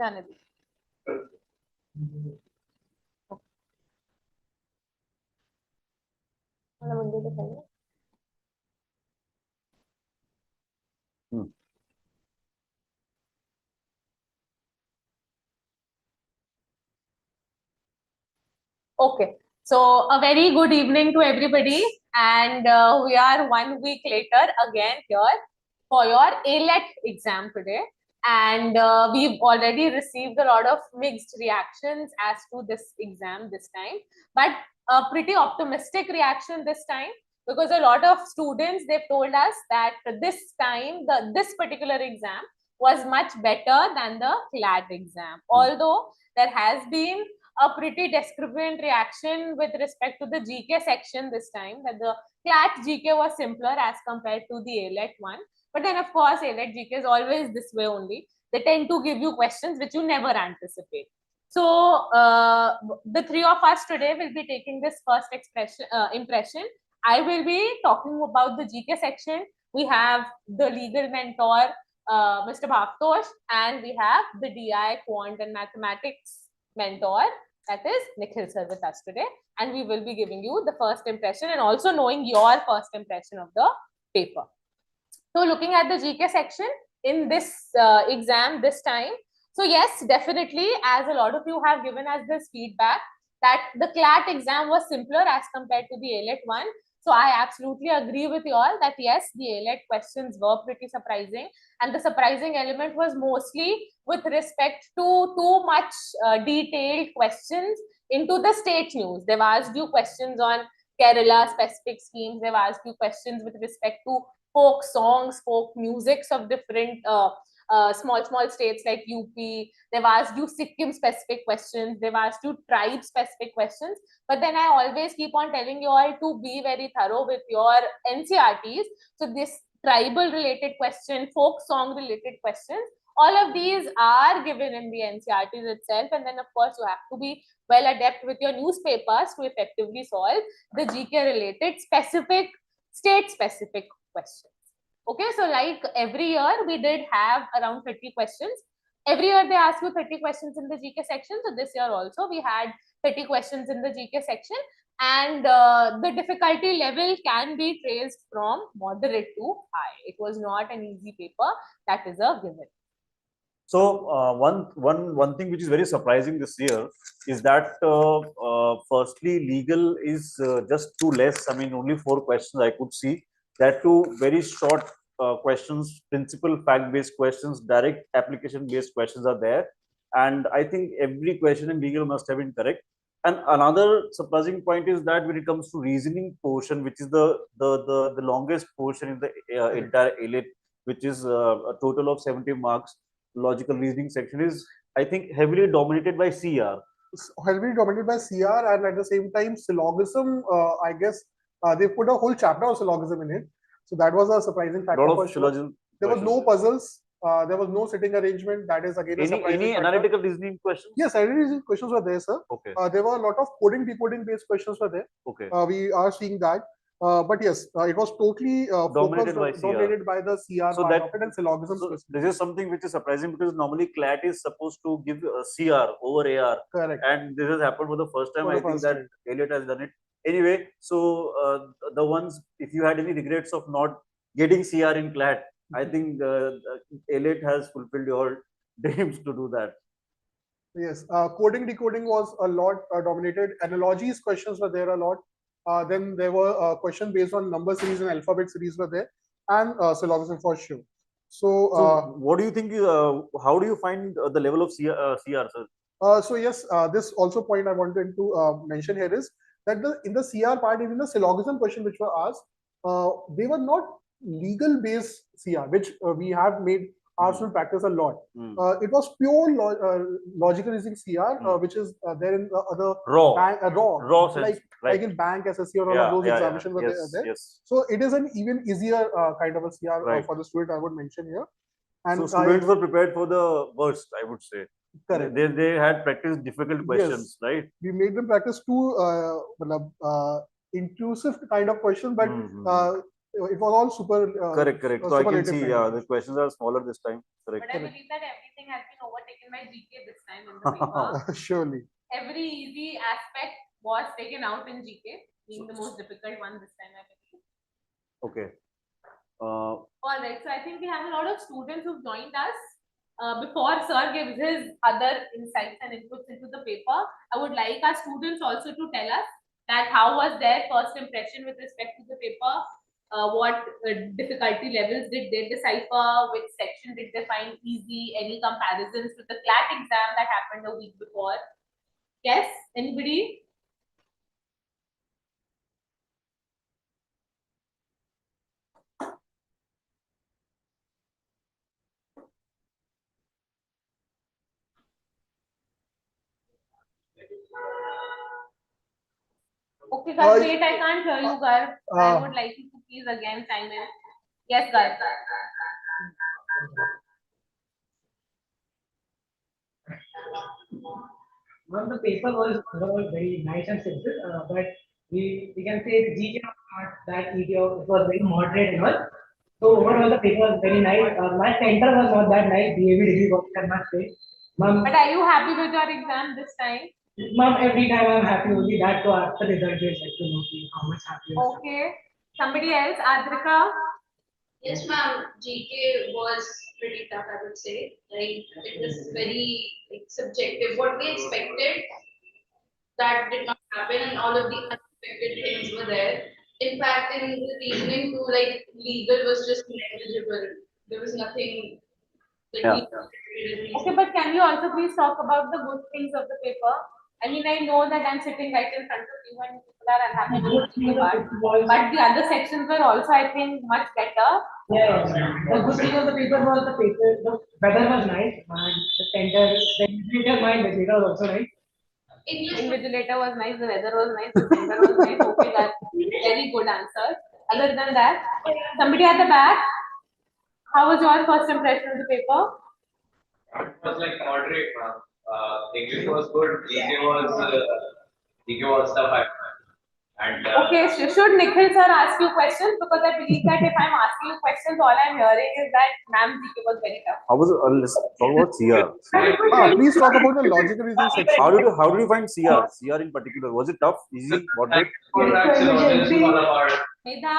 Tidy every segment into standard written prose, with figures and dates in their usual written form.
जाने दो. मुझे दिखाइए. Okay, so a very good evening to everybody, and we are 1 week later again here for your AILET exam today, and we've already received a lot of mixed reactions as to this exam this time, but a pretty optimistic reaction this time, because a lot of students, they've told us that this time this particular exam was much better than the CLAT exam, although there has been a pretty discrepant reaction with respect to the GK section this time, that the CLAT GK was simpler as compared to the AILET one. But then, of course, AILET GK is always this way only. They tend to give you questions which you never anticipate. So, the three of us today will be taking this first impression. I will be talking about the GK section. We have the legal mentor, Mr. Bhavtosh, and we have the DI Quant and Mathematics mentor, that is Nikhil sir, with us today, and we will be giving you the first impression and also knowing your first impression of the paper. So looking at the GK section in this exam this time, so yes, definitely, as a lot of you have given us this feedback that the CLAT exam was simpler as compared to the AILET one. So I absolutely agree with you all that yes, the AILET questions were pretty surprising, and the surprising element was mostly with respect to too much detailed questions into the state news. They've asked you questions on Kerala specific schemes. They've asked you questions with respect to folk songs, folk musics of different small states like UP. They've asked you Sikkim specific questions. They've asked you tribe specific questions. But then I always keep on telling you all to be very thorough with your NCRTs. So this tribal related question, folk song related questions, all of these are given in the NCRTs itself. And then, of course, you have to be well adept with your newspapers to effectively solve the GK related specific, state specific questions. Okay, so like every year we did have around 30 questions. Every year they ask you 30 questions in the GK section. So this year also we had 30 questions in the GK section, and the difficulty level can be traced from moderate to high. It was not an easy paper, that is a given. So one thing which is very surprising this year is that firstly legal is just too less. I mean, only 4 questions I could see. That too very short questions, principal fact-based questions, direct application-based questions are there, and I think every question in legal must have been correct. And another surprising point is that when it comes to reasoning portion, which is the longest portion in the entire AILET, which is a total of 70 marks, logical reasoning section is, I think, heavily dominated by CR. Heavily dominated by CR, and at the same time, syllogism, I guess, they put a whole chapter of syllogism in it. So that was a surprising factor. There was no puzzles. There was no sitting arrangement. That is again a surprising any analytical reasoning questions? Yes, analytical questions were there, sir. Okay. There were a lot of coding, decoding based questions were there. Okay. We are seeing that. But yes, it was totally dominated by the CR so part that, of it and syllogism. So this is something which is surprising, because normally CLAT is supposed to give CR over AR. Correct. And this has happened for the first time. I think that AILET has done it. Anyway, so the ones, if you had any regrets of not getting CR in CLAT, I think AILET has fulfilled your dreams to do that. Yes, coding, decoding was a lot dominated. Analogies questions were there a lot. Then there were questions based on number series and alphabet series were there, and syllogism for sure. So what do you think? How do you find the level of CR, sir? So yes, this also point I wanted to mention here is that in the CR part, even the syllogism question which were asked, they were not legal based CR, which we have made ourselves practice a lot. It was pure logical reasoning CR, which is there in the other raw sense, like in bank SSC or all of those examinations were there. Yes. So it is an even easier kind of a CR for the student, I would mention here. And so students were prepared for the worst, I would say. Correct. They had practiced difficult questions, right? We made them practice two intrusive kind of questions, but it was all super. Correct. So I can superlative see, kind yeah, of the questions are smaller this time. Correct. But I believe that everything has been overtaken by GK this time in the paper. thing. Surely. Every easy aspect was taken out in GK, being the most difficult one this time, I believe. Okay. All right, so I think we have a lot of students who've joined us. Before Sir gives his other insights and inputs into the paper, I would like our students also to tell us that how was their first impression with respect to the paper, what difficulty levels did they decipher, which section did they find easy, any comparisons to the CLAT exam that happened a week before. Yes, anybody? Okay, guys, wait, I can't hear you, Gar. I would like you to please again chime in. Yes, Gar. Well, the paper was overall very nice and simple, but we can say the GK was not that easy, or it was very moderate and all. So overall, the paper was very nice. My center was not that nice. BAV degree was I must say. Ma'am, But are you happy with your exam this time? ma'am, every time I'm happy only that to after result is like to know how much happy. Okay. Somebody else, Adrika? Yes, ma'am. GK was pretty tough, I would say. Like it was very like subjective. What we expected, that did not happen, and all of the unexpected things were there. In fact, in the reasoning too, like legal was just negligible. There was nothing like Yeah. Okay, but can you also please talk about the good things of the paper? I mean, I know that I'm sitting right in front of you and people are unhappy with the GK part, but the other sections were also, I think, much better. Yeah, the good thing of the paper was the paper, the weather was nice, and the center, the invigilator mind, the data was also nice. Invigilator was nice, the weather was nice, the center was nice. Okay, that's very good answer. Other than that, somebody at the back, how was your first impression of the paper? It was like moderate, ma'am. English was good. GK was tough, and Okay, should Nikhil sir ask you questions? Because I believe that if I'm asking you questions, all I'm hearing is that ma'am GK was very tough. How was it? Let's talk about CR. Please talk about the logical reason section. How did you find CR? CR in particular, was it tough, easy, moderate? for that syllabus was about Medha,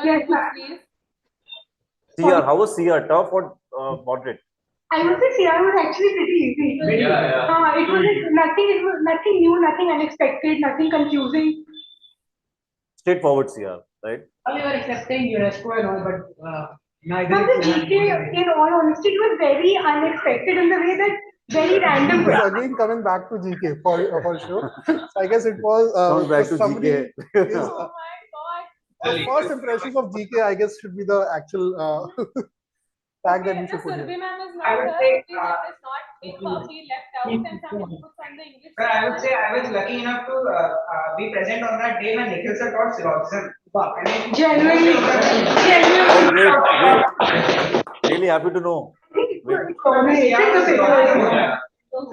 your inputs, please. CR, how was CR? Tough or moderate? I would say CR was actually pretty easy. yeah. It was nothing new, nothing unexpected, nothing confusing. Straightforward CR, right? We were accepting UNESCO and all, but neither. From the GK, in all honesty, it was very unexpected in the way that very random. It's again coming back to GK for sure. So I guess it was Comes back to somebody GK. is, Oh my god. first impressions of GK, I guess, should be the actual tag that we Okay, should put Surbhi here. ma'am is I not would here. say, Please let us not paper be left out and some inputs on the English. But I would say I was lucky enough to be present on that day when Nikhil sir taught syllogism. Genuinely. Oh, great. Really happy to know.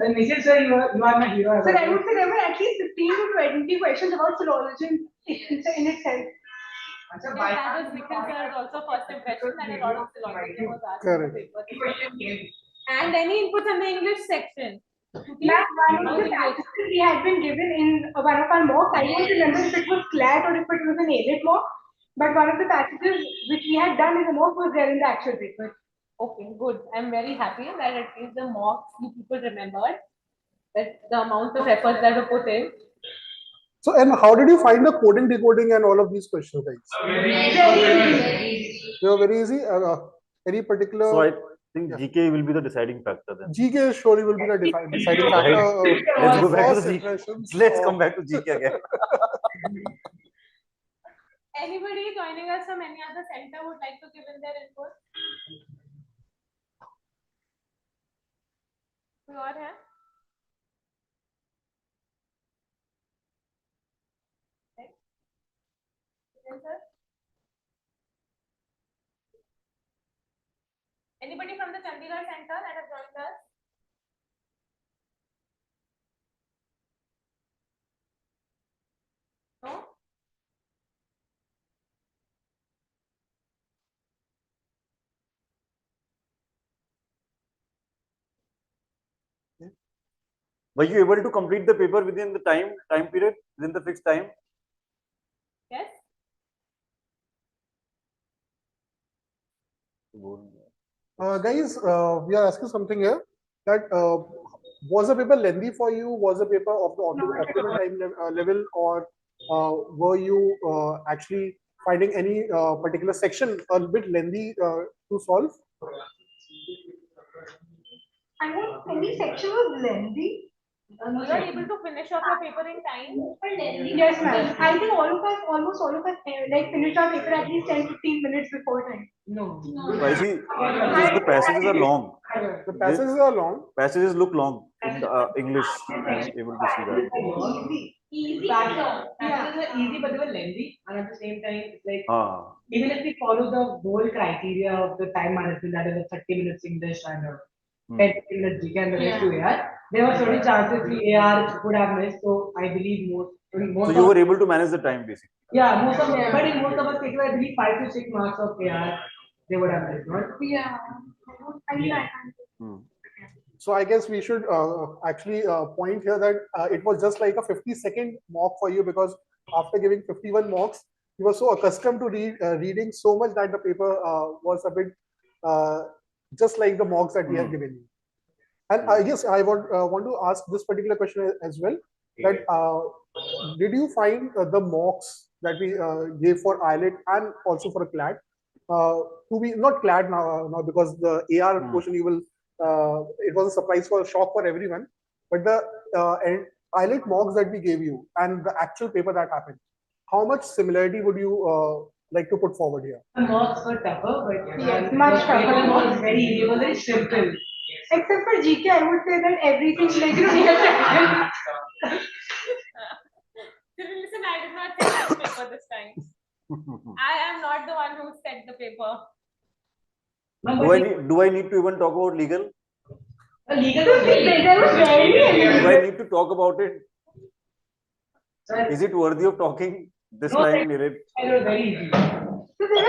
And Nikhil sir, you are my hero. So I would say there were at least 15 to 20 questions about philology in itself. That was Nikhil sir's also first impression that a lot of philology was asked in the paper. And any inputs on the English section? Ma'am, one of the passages we had been given in one of our mocks, I don't remember if it was CLAT or if it was an AILET mock, but one of the passages which we had done in the mock was there in the actual paper. Okay, good. I'm very happy that at least the mocks you people remembered that the amount of efforts that were put in. So, and how did you find the coding, decoding, and all of these questions, guys? They were very easy. Any particular? So I think GK will be the deciding factor then. GK surely will be the deciding factor. Let's go back to First the GK. impressions Let's of- come back to GK again. Anybody joining us from any other center would like to give in their input? कोई और है? Sir? Anybody from the Chandigarh center that has joined us? No? Were you able to complete the paper within the time period, within the fixed time? Yes. Guys, we are asking something here. That was the paper lengthy for you? Was the paper of the optimal time level, or were you actually finding any particular section a bit lengthy to solve? I won't say any section was lengthy. You are able to finish off your paper in time. Yes, ma'am. I think all of us, almost all of us, like finished our paper at least 10-15 minutes before time. No. I see, because the passages are long. The passages are long. Passages look long in the, English. I'm able to see that. Easy. Passages were easy, but they were lengthy, and at the same time, it's like even if we follow the whole criteria of the time management, that is a 30 minutes English and a 10 minutes GK and the rest to AR, there were certain chances the AR would have missed. So I believe most So you were able to manage the time basically. Yeah, most of them, but in most of us cases, I believe 5 to 6 marks of AR they would have missed, right? Yeah. I mean, I can't. So I guess we should actually point here that it was just like a 50-second mock for you, because after giving 51 mocks, you were so accustomed to reading so much that the paper was a bit just like the mocks that we have given you. And I guess I want to ask this particular question as well. That did you find the mocks that we gave for AILET and also for CLAT to be not CLAT now because the AR portion you will it was a surprise for a shock for everyone, but the AILET mocks that we gave you and the actual paper that happened, how much similarity would you like to put forward here? The mocks were tougher, but Yes, much tougher. It was very easy, it was very simple. Except for GK, I would say that everything like we have Listen, I did not set the paper this time. I am not the one who set the paper. Do I need to even talk about legal? Legal was very There was very Do I need to talk about it? Is it worthy of talking this time, Nirit? It was very easy.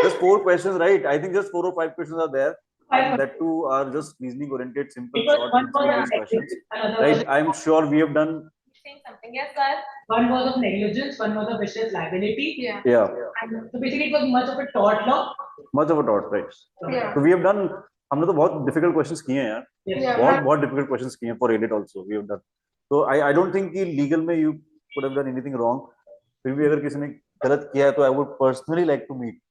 Just 4 questions, right? I think just 4 or 5 questions are there. And that too are just reasoning oriented, simple, short, concise questions. Right? I'm sure we have done. Saying something, yes, sir. One was of negligence, one was of vicious liability. Yeah. And so basically, it was much of a tort law. Much of a tort, right? Yeah. So we have done. हमने तो बहुत difficult questions किए हैं यार. बहुत difficult questions किए हैं for AILET also we have done. So I don't think कि legal में you could have done anything wrong. फिर भी अगर किसी ने गलत किया है तो I would personally like to meet.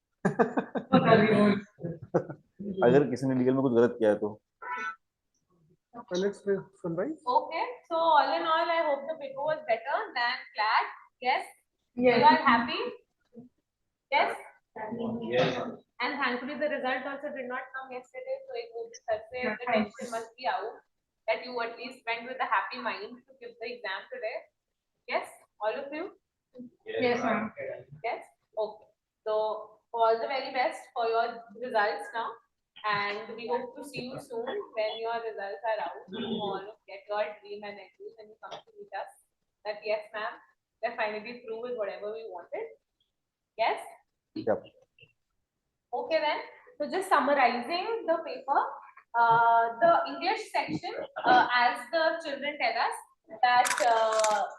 अगर किसी ने legal में कुछ गलत किया है तो. Let's summarize. Okay, so all in all, I hope the paper was better than CLAT. Yes. Yes. You are happy. Yes. Yes. And thankfully, the result also did not come yesterday, so it would say the tension must be out. That you at least went with a happy mind to give the exam today. Yes, all of you. Yes, ma'am. Yes. Okay. So all the very best for your results now, and we hope to see you soon when your results are out. You all get your dream and achieve and you come to meet us. That yes, ma'am, we're finally through with whatever we wanted. Yes. Yep. Okay then. So just summarizing the paper, the English section, as the children tell us, that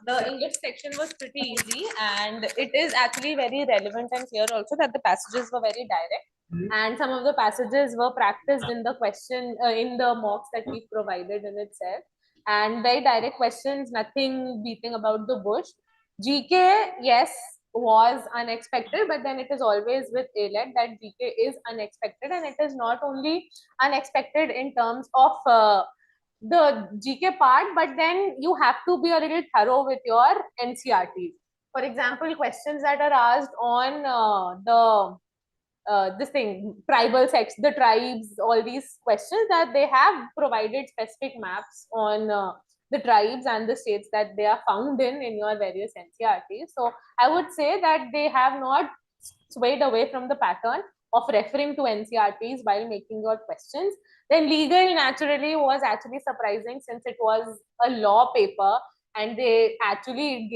the English section was pretty easy, and it is actually very relevant and clear also that the passages were very direct, and some of the passages were practiced in the question in the mocks that we provided in itself, and very direct questions, nothing beating about the bush. GK, yes, was unexpected, but then it is always with AILET that GK is unexpected, and it is not only unexpected in terms of the GK part, but then you have to be a little thorough with your NCRTs. For example, questions that are asked on this thing, tribal sects, the tribes, all these questions, that they have provided specific maps on the tribes and the states that they are found in your various NCRTs. So I would say that they have not swayed away from the pattern of referring to NCRTs while making your questions. Then legal naturally was actually surprising, since it was a law paper and they actually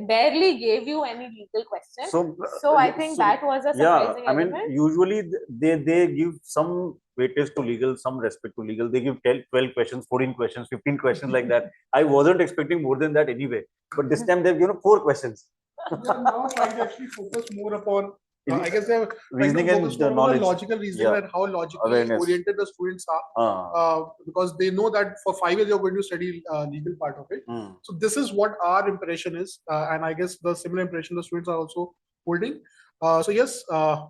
barely gave you any legal questions. So I think that was a surprising element. I mean, usually they give some weightage to legal, some respect to legal. They give 12 questions, 14 questions, 15 questions like that. I wasn't expecting more than that anyway. But this time they've given 4 questions. They are now trying to actually focus more upon, I guess they're reasoning trying to and focus the more on knowledge. the logical reasoning Yeah. and how logically Awareness. oriented the students are. Because they know that for 5 years you're going to study legal part of it. So this is what our impression is, and I guess the similar impression the students are also holding. So yes,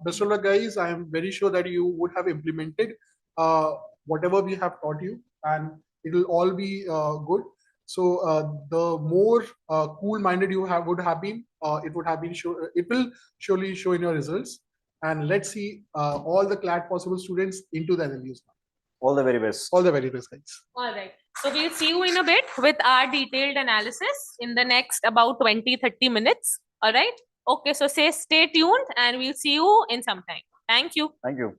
best of luck, guys. I am very sure that you would have implemented whatever we have taught you, and it will all be good. So the more cool-minded you would have been, it would have been it will surely show in your results. And let's see all the CLAT Possible students into the LLUs now. All the very best. All the very best, guys. All right. So we'll see you in a bit with our detailed analysis in the next about 20-30 minutes. All right. Okay. So stay tuned and we'll see you in some time. Thank you. Thank you.